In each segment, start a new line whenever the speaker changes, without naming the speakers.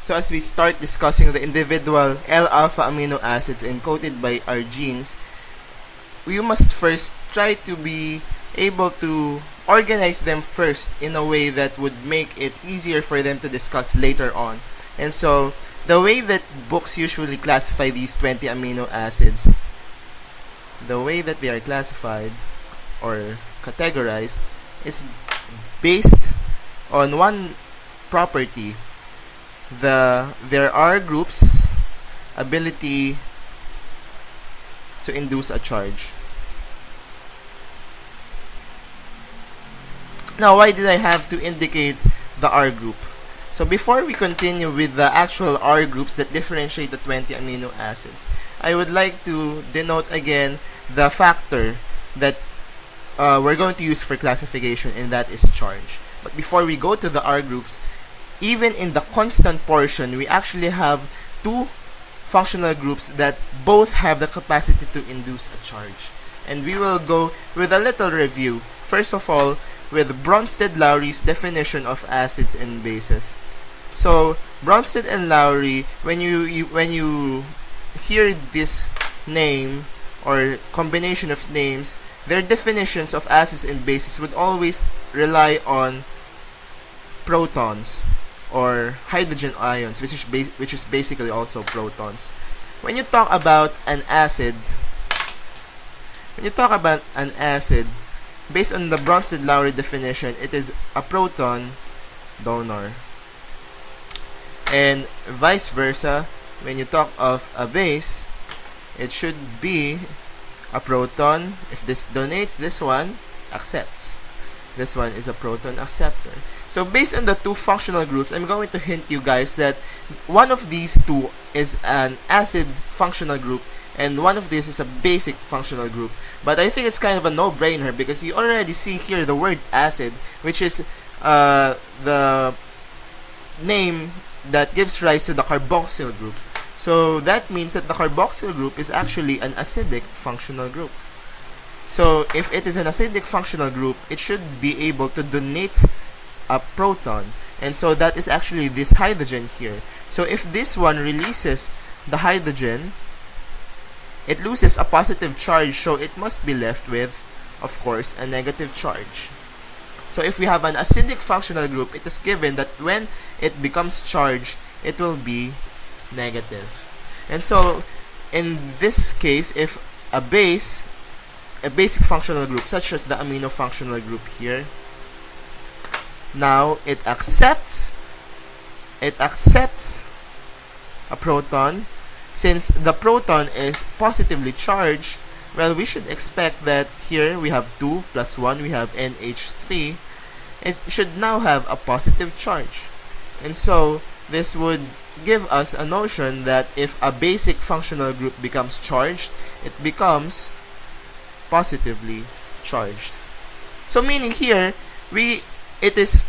So as we start discussing the individual L-alpha amino acids encoded by our genes, we must first try to be able to organize them first in a way that would make it easier for them to discuss later on. And so the way that books usually classify these 20 amino acids, the way that they are classified or categorized is based on one property: there are groups ability to induce a charge. Now, why did I have to indicate the R group? So before we continue with the actual R groups that differentiate the 20 amino acids, I would like to denote again the factor that we're going to use for classification, and that is charge. But before we go to the R groups, even in the constant portion, we actually have two functional groups that both have the capacity to induce a charge. And we will go with a little review. First of all, with Bronsted-Lowry's definition of acids and bases. So Bronsted and Lowry, when you hear this name or combination of names, their definitions of acids and bases would always rely on protons or hydrogen ions, which is basically also protons. When you talk about an acid, based on the Bronsted-Lowry definition, it is a proton donor. And vice versa, when you talk of a base, it should be a proton. If this donates, this one accepts. This one is a proton acceptor. So based on the two functional groups, I'm going to hint you guys that one of these two is an acid functional group and one of these is a basic functional group. But I think it's kind of a no-brainer because you already see here the word acid, which is the name that gives rise to the carboxyl group. So that means that the carboxyl group is actually an acidic functional group. So if it is an acidic functional group, it should be able to donate a proton. And so that is actually this hydrogen here. So if this one releases the hydrogen, it loses a positive charge, so it must be left with, of course, a negative charge. So if we have an acidic functional group, it is given that when it becomes charged, it will be negative. And so in this case, if a basic functional group such as the amino functional group here, now it accepts a proton. Since the proton is positively charged, well, we should expect that here we have 2 plus 1, we have NH3. It should now have a positive charge. And so this would give us a notion that if a basic functional group becomes charged, it becomes positively charged. So meaning here, it is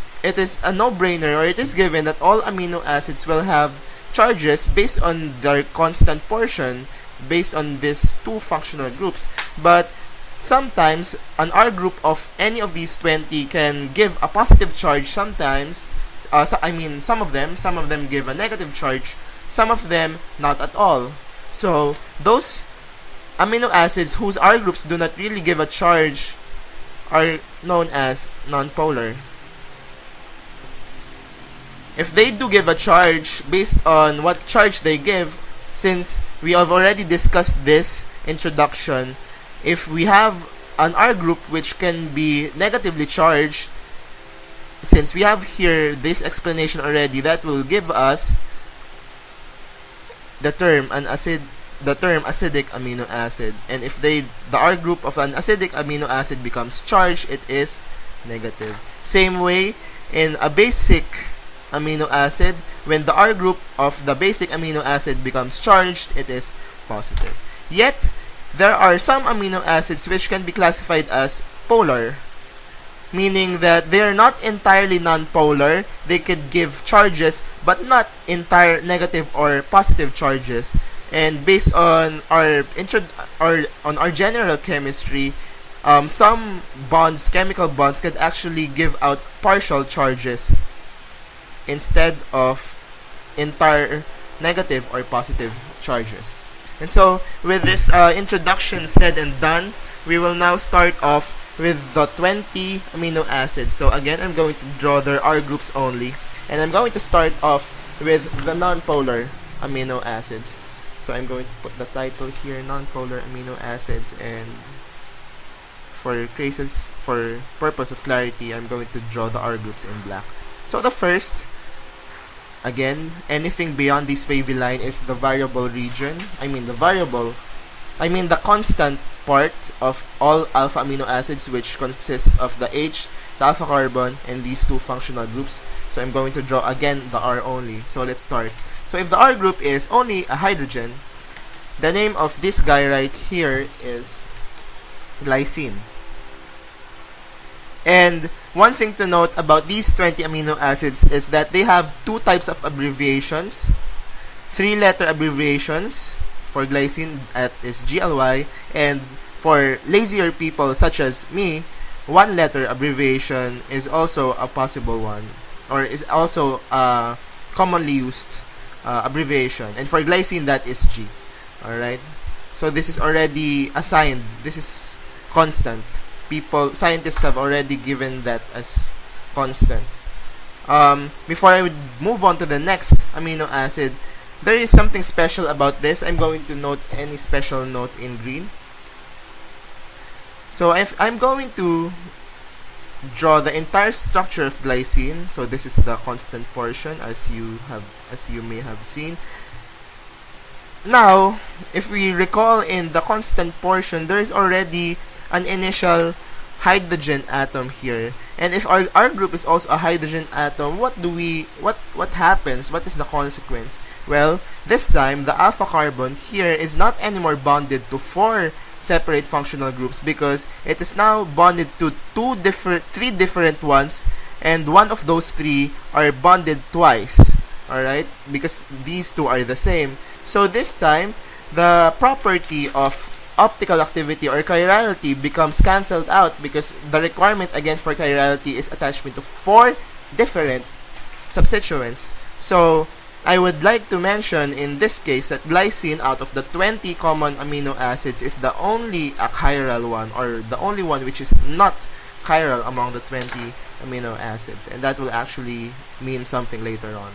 a no-brainer, or it is given that all amino acids will have charges based on their constant portion, based on these two functional groups. But sometimes an R group of any of these 20 can give a positive charge. Sometimes, some of them give a negative charge, some of them not at all. So those amino acids whose R groups do not really give a charge are known as nonpolar. If they do give a charge, based on what charge they give, since we have already discussed this introduction, if we have an R group which can be negatively charged, since we have here this explanation already, that will give us the term acidic amino acid. And if the R group of an acidic amino acid becomes charged, it is negative. Same way in a basic amino acid, when the R group of the basic amino acid becomes charged, it is positive. Yet there are some amino acids which can be classified as polar, meaning that they are not entirely nonpolar. They could give charges but not entire negative or positive charges. And based on our general chemistry, some chemical bonds can actually give out partial charges instead of entire negative or positive charges. And so, with this introduction said and done, we will now start off with the 20 amino acids. So again, I'm going to draw their R groups only, and I'm going to start off with the nonpolar amino acids. So I'm going to put the title here, nonpolar amino acids, and for purpose of clarity, I'm going to draw the R groups in black. So the first, again, anything beyond this wavy line is the variable region. The constant part of all alpha amino acids, which consists of the H, the alpha carbon, and these two functional groups. So I'm going to draw again the R only. So let's start. So if the R group is only a hydrogen, the name of this guy right here is glycine. And one thing to note about these 20 amino acids is that they have two types of abbreviations. 3-letter abbreviations for glycine, that is GLY, and for lazier people such as me, 1-letter abbreviation is also a possible one, or is also a commonly used abbreviation. And for glycine, that is G. Alright? So this is already assigned. This is constant. Scientists have already given that as constant. Before I would move on to the next amino acid, there is something special about this. I'm going to note any special note in green. So if I'm going to draw the entire structure of glycine, so this is the constant portion, as you may have seen. Now, if we recall, in the constant portion, there is already an initial hydrogen atom here, and if our group is also a hydrogen atom, what happens? What is the consequence? Well, this time the alpha carbon here is not anymore bonded to 4 separate functional groups, because it is now bonded to 3 different ones, and one of those 3 are bonded twice. Alright, because these 2 are the same. So this time the property of optical activity or chirality becomes cancelled out, because the requirement again for chirality is attachment to 4 different substituents. So I would like to mention in this case that glycine, out of the 20 common amino acids, is the only achiral one, or the only one which is not chiral among the 20 amino acids, and that will actually mean something later on.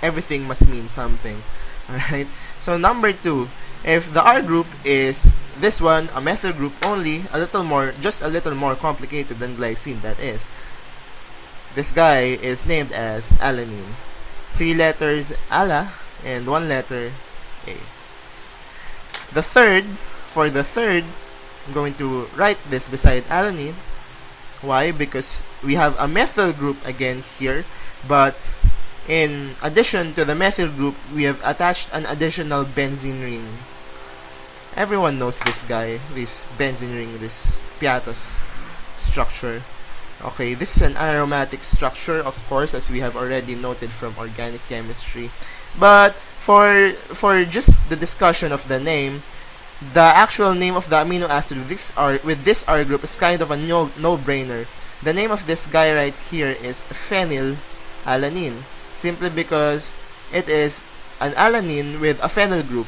Everything must mean something. Alright, so number 2, if the R group is this one, a methyl group only, just a little more complicated than glycine, that is. This guy is named as alanine. 3 letters ala and 1 letter A. For the third, I'm going to write this beside alanine. Why? Because we have a methyl group again here, but in addition to the methyl group, we have attached an additional benzene ring. Everyone knows this guy, this benzene ring, this Piatos structure. Okay, this is an aromatic structure, of course, as we have already noted from organic chemistry. But for just the discussion of the name, the actual name of the amino acid with this R group is kind of a no-brainer. The name of this guy right here is phenylalanine, simply because it is an alanine with a phenyl group,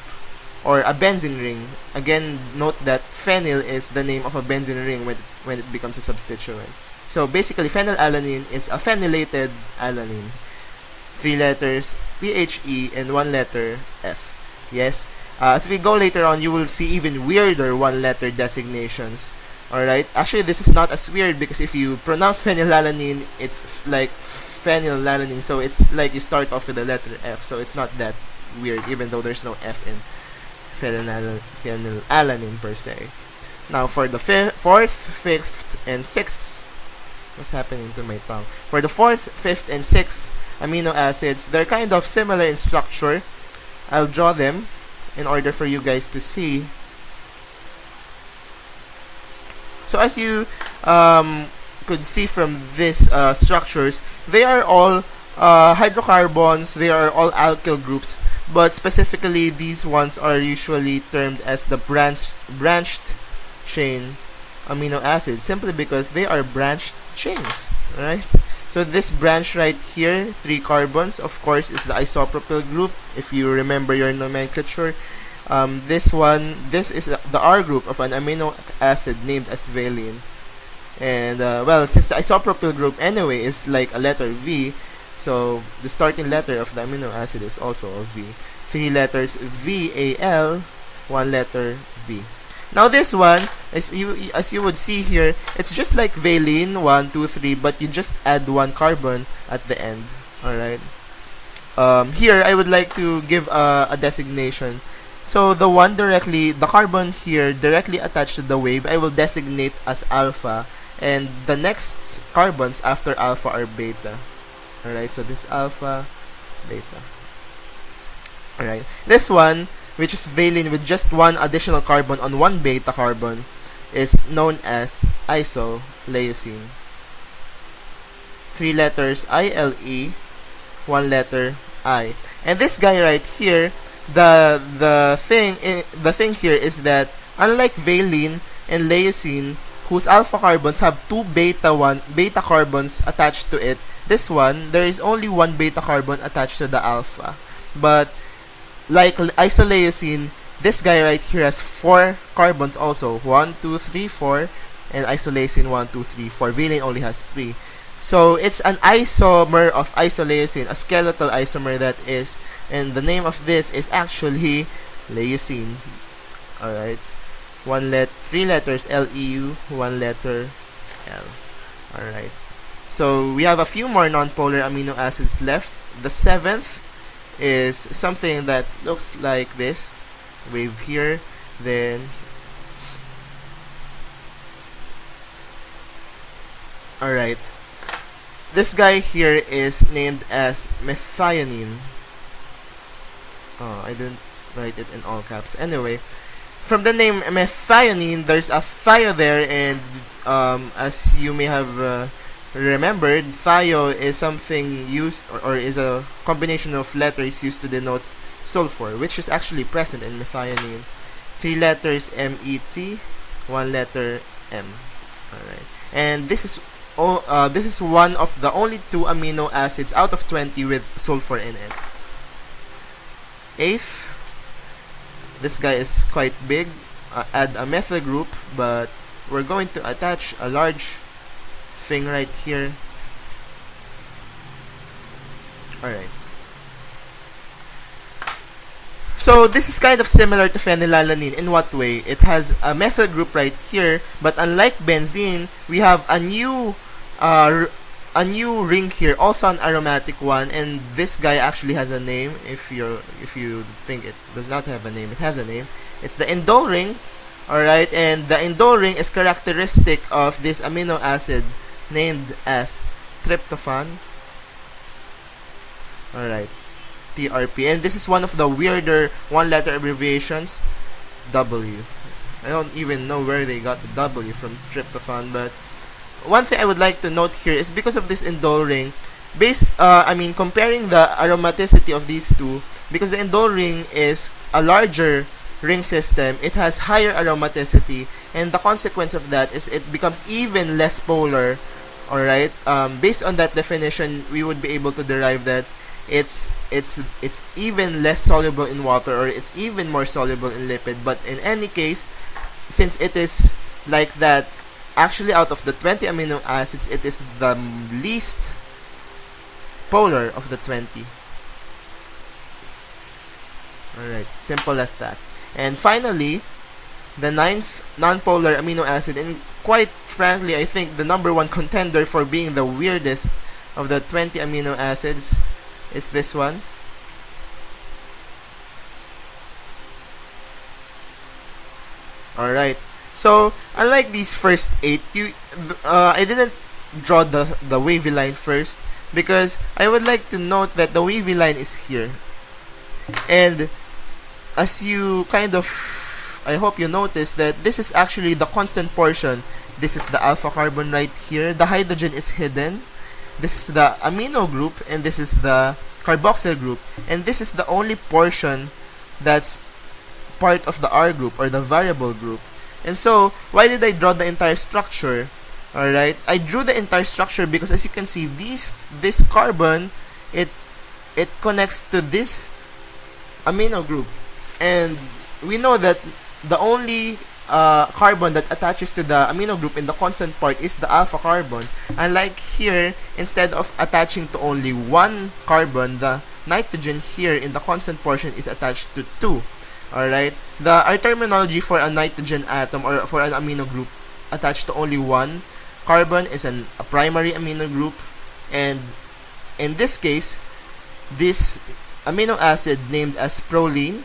or a benzene ring. Again, note that phenyl is the name of a benzene ring when it becomes a substituent. So basically, phenylalanine is a phenylated alanine. 3 letters PHE and 1 letter F. Yes. As we go later on, you will see even weirder 1-letter designations. Alright? Actually, this is not as weird, because if you pronounce phenylalanine, it's like phenylalanine. So it's like you start off with the letter F. So it's not that weird, even though there's no F in phenylalanine per se. Now, for the 4th, 5th, and 6th, what's happening to my tongue? For the 4th, 5th, and 6th amino acids, they're kind of similar in structure. I'll draw them in order for you guys to see. So as you could see from these structures, they are all hydrocarbons, they are all alkyl groups, but specifically these ones are usually termed as the branched chain amino acids, simply because they are branched chains, right? So this branch right here, 3 carbons, of course, is the isopropyl group. If you remember your nomenclature, this is the R group of an amino acid named as valine. And well, since the isopropyl group anyway is like a letter V, so the starting letter of the amino acid is also a V. 3 letters VAL, 1 letter V. Now this one, as you would see here, it's just like valine 1, 2, 3, but you just add 1 carbon at the end. Alright. Here I would like to give a designation. So the carbon here directly attached to the wave, I will designate as alpha, and the next carbons after alpha are beta. Alright, so this alpha, beta. Alright, this one, which is valine with just 1 additional carbon on 1 beta carbon, is known as isoleucine. 3 letters ILE, 1 letter I. And this guy right here, the thing here is that unlike valine and leucine, whose alpha carbons have 2 beta carbons attached to it, this one, there is only 1 beta carbon attached to the alpha. But like isoleucine, this guy right here has 4 carbons also. 1, 2, 3, 4. And isoleucine 1, 2, 3, 4. Valine only has 3. So it's an isomer of isoleucine, a skeletal isomer that is. And the name of this is actually leucine. Alright. 3 letters LEU, 1 letter L. Alright. So we have a few more nonpolar amino acids left. The 7th is something that looks like this. Wave here, then alright. This guy here is named as methionine. Oh, I didn't write it in all caps. Anyway, from the name methionine, there's a thio there, and as you may have remembered, thio is something used or is a combination of letters used to denote sulfur, which is actually present in methionine. 3 letters MET, 1 letter M. Alright. And this is one of the only 2 amino acids out of 20 with sulfur in it. 8th, this guy is quite big. Add a methyl group, but we're going to attach a large thing right here. Alright. So this is kind of similar to phenylalanine. In what way? It has a methyl group right here, but unlike benzene, we have a new ring here, also an aromatic one, and this guy actually has a name. If you think it does not have a name, it has a name. It's the indole ring. Alright, and the indole ring is characteristic of this amino acid named as tryptophan. Alright, TRP. And this is one of the weirder 1-letter abbreviations, W. I don't even know where they got the W from tryptophan, but one thing I would like to note here is because of this indole ring, comparing the aromaticity of these two, because the indole ring is a larger ring system, it has higher aromaticity, and the consequence of that is it becomes even less polar. Alright, based on that definition, we would be able to derive that it's even less soluble in water, or it's even more soluble in lipid. But in any case, since it is like that, actually out of the 20 amino acids, it is the least polar of the 20. Alright, simple as that. And finally, the 9th nonpolar amino acid, and quite frankly, I think the #1 contender for being the weirdest of the 20 amino acids is this one. Alright, so unlike these first 8, I didn't draw the wavy line first, because I would like to note that the wavy line is here. And as you I hope you notice that this is actually the constant portion. This is the alpha carbon right here. The hydrogen is hidden. This is the amino group, and this is the carboxyl group. And this is the only portion that's part of the R group, or the variable group. And so, why did I draw the entire structure? Alright, I drew the entire structure because as you can see, this carbon, it connects to this amino group, and we know that the only carbon that attaches to the amino group in the constant part is the alpha carbon. Unlike here, instead of attaching to only one carbon, the nitrogen here in the constant portion is attached to two. Alright, our terminology for a nitrogen atom or for an amino group attached to only one carbon is a primary amino group, and in this case, this amino acid named as proline,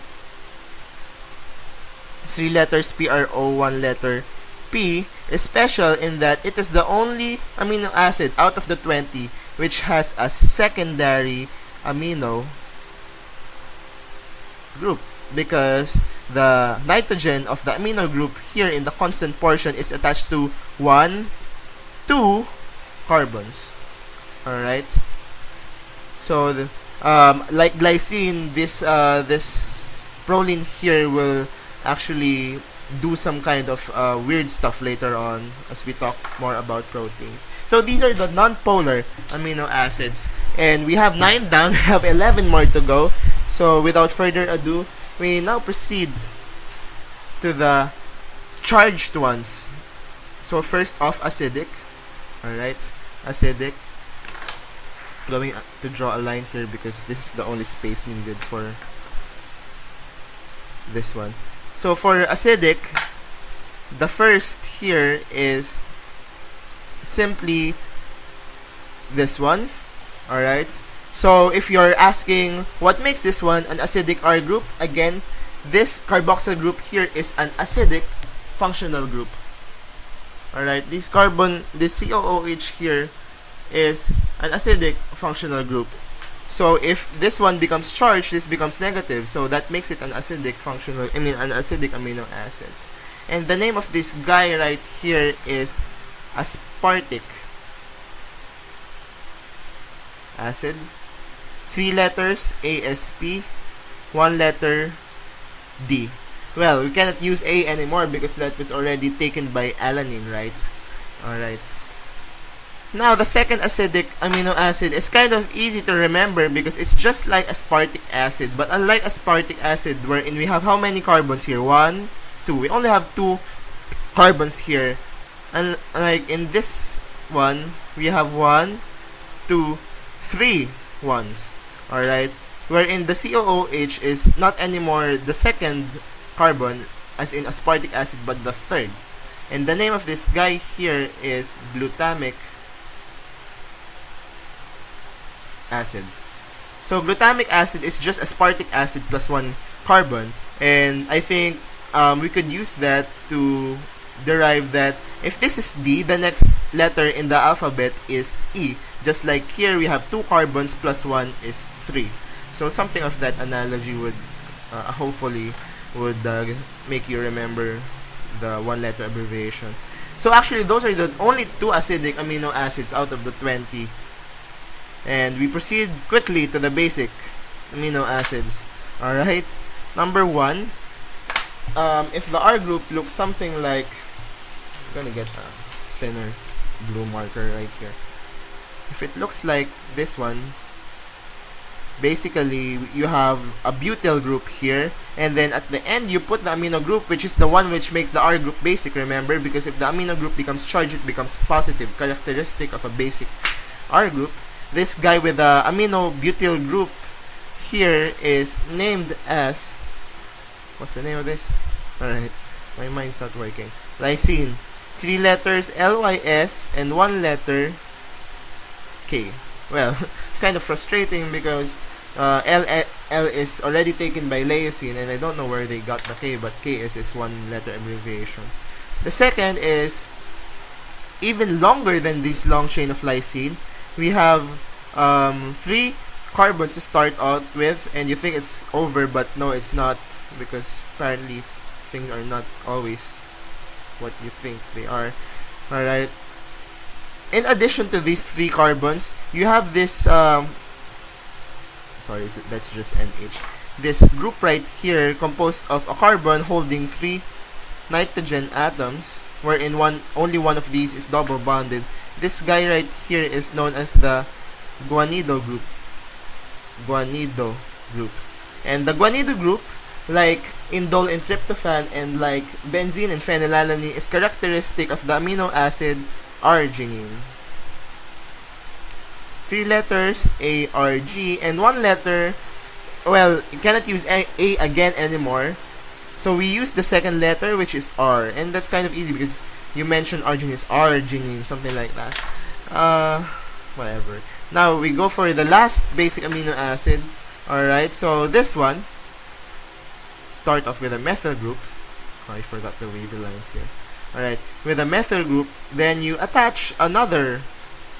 3 letters PRO, 1 letter P, is special in that it is the only amino acid out of the 20 which has a secondary amino group, because the nitrogen of the amino group here in the constant portion is attached to 2 carbons. Alright, so like glycine, this proline here will actually do some kind of weird stuff later on as we talk more about proteins. So these are the non-polar amino acids, and we have 9 down. We have 11 more to go. So without further ado, we now proceed to the charged ones. So first off, acidic. Alright, acidic. Going to draw a line here because this is the only space needed for this one. So for acidic, the first here is simply this one. Alright, so if you're asking what makes this one an acidic R group, again, this carboxyl group here is an acidic functional group. Alright, this COOH here is an acidic functional group. So if this one becomes charged, this becomes negative. So that makes it an acidic an acidic amino acid. And the name of this guy right here is aspartic acid. 3 letters ASP, 1 letter D. Well, we cannot use A anymore because that was already taken by alanine, right? Alright. Now, the second acidic amino acid is kind of easy to remember because it's just like aspartic acid. But unlike aspartic acid, wherein we have how many carbons here? 1, 2. We only have 2 carbons here. And like in this one, we have 1, 2, 3 ones. Alright? Wherein the COOH is not anymore the second carbon as in aspartic acid, but the third. And the name of this guy here is glutamic acid. So glutamic acid is just aspartic acid plus 1 carbon, and I think we could use that to derive that if this is D, the next letter in the alphabet is E. Just like here, we have 2 carbons plus 1 is 3. So something of that analogy would hopefully would make you remember the 1-letter abbreviation. So actually, those are the only 2 acidic amino acids out of the 20. And we proceed quickly to the basic amino acids. Alright, number 1, if the R group looks something like, I'm gonna get a thinner blue marker right here. If it looks like this one, basically you have a butyl group here, and then at the end you put the amino group, which is the one which makes the R group basic, remember, because if the amino group becomes charged, it becomes positive, characteristic of a basic R group. This guy with the amino butyl group here is named as, what's the name of this? Alright, my mind's not working. Lysine. 3 letters LYS and 1 letter K. Well, it's kind of frustrating because L is already taken by leucine, and I don't know where they got the K, but K is its 1-letter abbreviation. The second is even longer than this long chain of lysine. We have 3 carbons to start out with, and you think it's over, but no, it's not, because apparently things are not always what you think they are. Alright. In addition to these 3 carbons, you have this sorry, that's just NH. This group right here composed of a carbon holding 3 nitrogen atoms, wherein only one of these is double bonded. This guy right here is known as the guanido group. Guanido group. And the guanido group, like indole and tryptophan and like benzene and phenylalanine, is characteristic of the amino acid arginine. 3 letters, A, R, G, and 1 letter. Well, you cannot use A again anymore, so we use the second letter, which is R, and that's kind of easy because you mentioned arginine is arginine, something like that. Whatever. Now we go for the last basic amino acid. Alright, so this one, start off with a methyl group. Oh, I forgot the wavy lines here. Alright, with a methyl group, then you attach another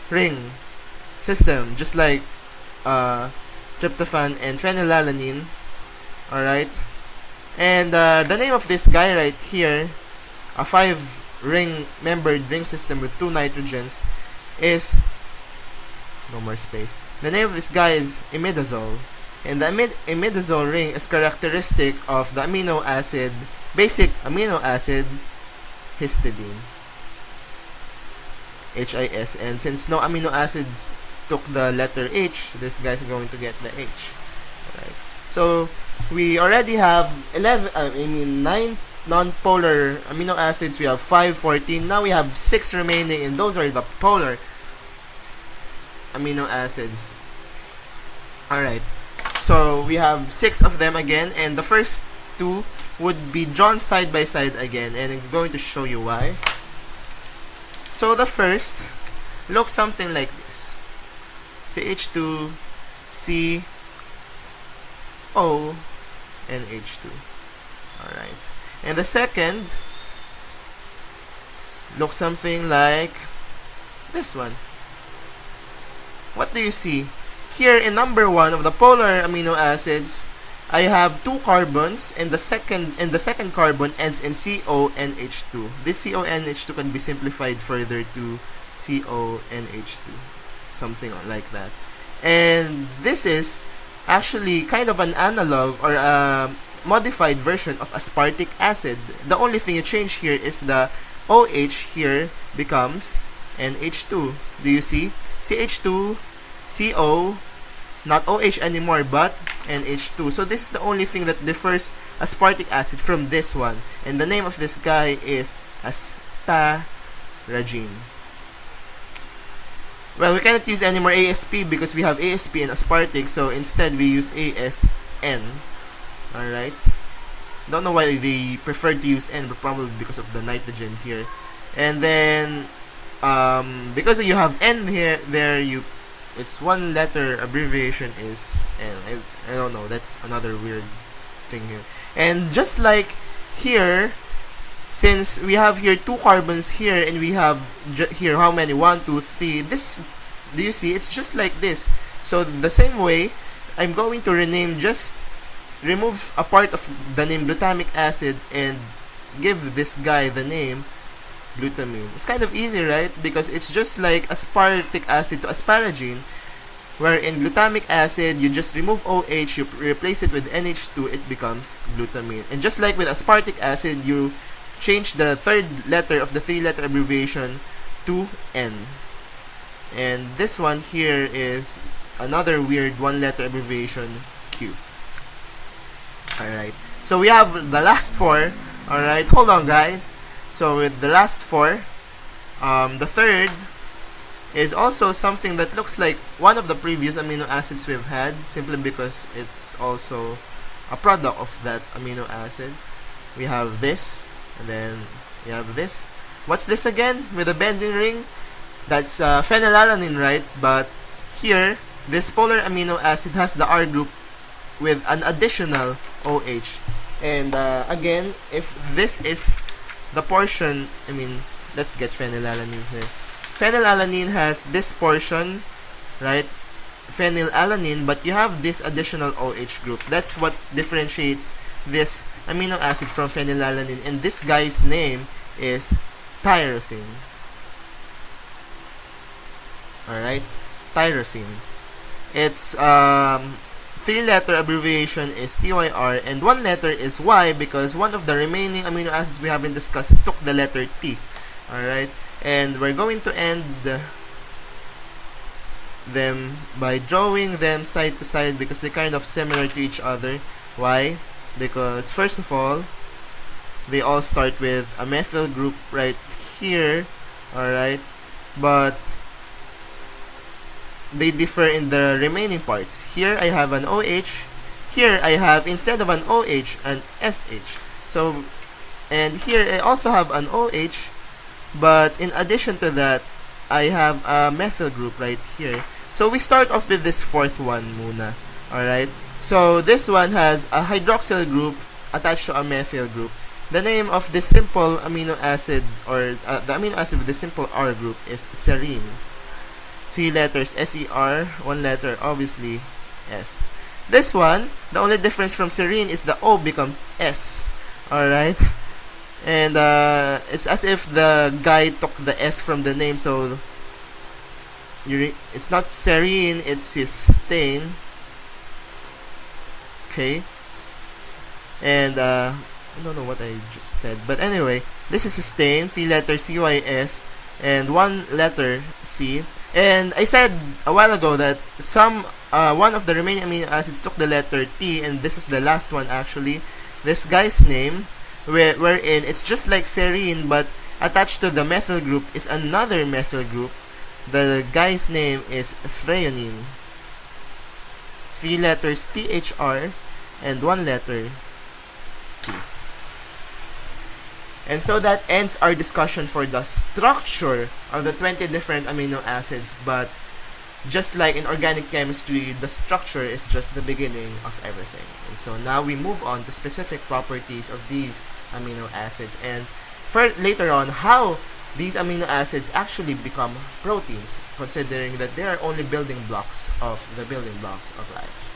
ring system, just like tryptophan and phenylalanine. Alright, and the name of this guy right here, a 5-ring membered ring system with 2 nitrogens, is no more space. The name of this guy is imidazole, and the imidazole ring is characteristic of the amino acid, basic amino acid histidine, HIS. And since no amino acids took the letter H, this guy's going to get the H. Alright, so we already have 9 non-polar amino acids. We have 5, 14. Now we have 6 remaining, and those are the polar amino acids. Alright, so we have 6 of them again, and the first 2 would be drawn side by side again, and I'm going to show you why. So the first looks something like this: CH2, C, O, and H2. Alright, and the second looks something like this one. What do you see? Here in number 1 of the polar amino acids, I have 2 carbons, and the second carbon ends in CONH2. This CONH2 can be simplified further to CONH2, something like that. And this is actually kind of an analog or a modified version of aspartic acid. The only thing you change here is the OH here becomes NH2. Do you see? CH2, CO, not OH anymore, but NH2. So this is the only thing that differs aspartic acid from this one. And the name of this guy is asparagine. Well, we cannot use anymore ASP because we have ASP and aspartic, so instead we use ASN. Alright. Don't know why they preferred to use N, but probably because of the nitrogen here. And then because you have N here, it's 1 letter abbreviation is N. I don't know, that's another weird thing here. And just like here, since we have here 2 carbons here, and we have here how many? 1, 2, 3. This, do you see? It's just like this. So the same way, I'm going to remove a part of the name glutamic acid and give this guy the name glutamine. It's kind of easy, right? Because it's just like aspartic acid to asparagine, where in glutamic acid, you just remove OH, you replace it with NH2, it becomes glutamine. And just like with aspartic acid, you change the 3rd letter of the 3-letter abbreviation to N. And this one here is another weird 1-letter abbreviation, Q. Alright, so we have the last 4. Alright, hold on guys. So with the last 4, the third is also something that looks like one of the previous amino acids we've had, simply because it's also a product of that amino acid. We have this, and then we have this. What's this again? With a benzene ring? That's phenylalanine, right? But here, this polar amino acid has the R group with an additional OH. And again, if this is the portion, let's get phenylalanine here. Phenylalanine has this portion, right? Phenylalanine, but you have this additional OH group. That's what differentiates this amino acid from phenylalanine. And this guy's name is tyrosine. Alright? Tyrosine. Its 3-letter abbreviation is TYR, and 1 letter is Y because one of the remaining amino acids we haven't discussed took the letter T. Alright, and we're going to end them by drawing them side to side because they're kind of similar to each other. Why? Because first of all, they all start with a methyl group right here, alright, but they differ in the remaining parts. Here I have an OH, here I have, instead of an OH, an SH. So, and here I also have an OH, but in addition to that, I have a methyl group right here. So we start off with this fourth one muna. Alright? So this one has a hydroxyl group attached to a methyl group. The name of this simple amino acid, or the amino acid with the simple R group, is serine. 3 letters SER, 1 letter obviously S. This one, the only difference from serine is the O becomes S. Alright? And it's as if the guy took the S from the name, so it's not serine, it's cysteine. Okay? And I don't know what I just said, but anyway, this is cysteine, 3 letter CYS, and 1 letter C. And I said a while ago that one of the remaining amino acids took the letter T, and this is the last one actually. This guy's name, wherein it's just like serine, but attached to the methyl group is another methyl group. The guy's name is threonine. 3 letters THR and 1 letter T. And so that ends our discussion for the structure of the 20 different amino acids. But just like in organic chemistry, the structure is just the beginning of everything. And so now we move on to specific properties of these amino acids, and for later on how these amino acids actually become proteins, considering that they are only building blocks of the building blocks of life.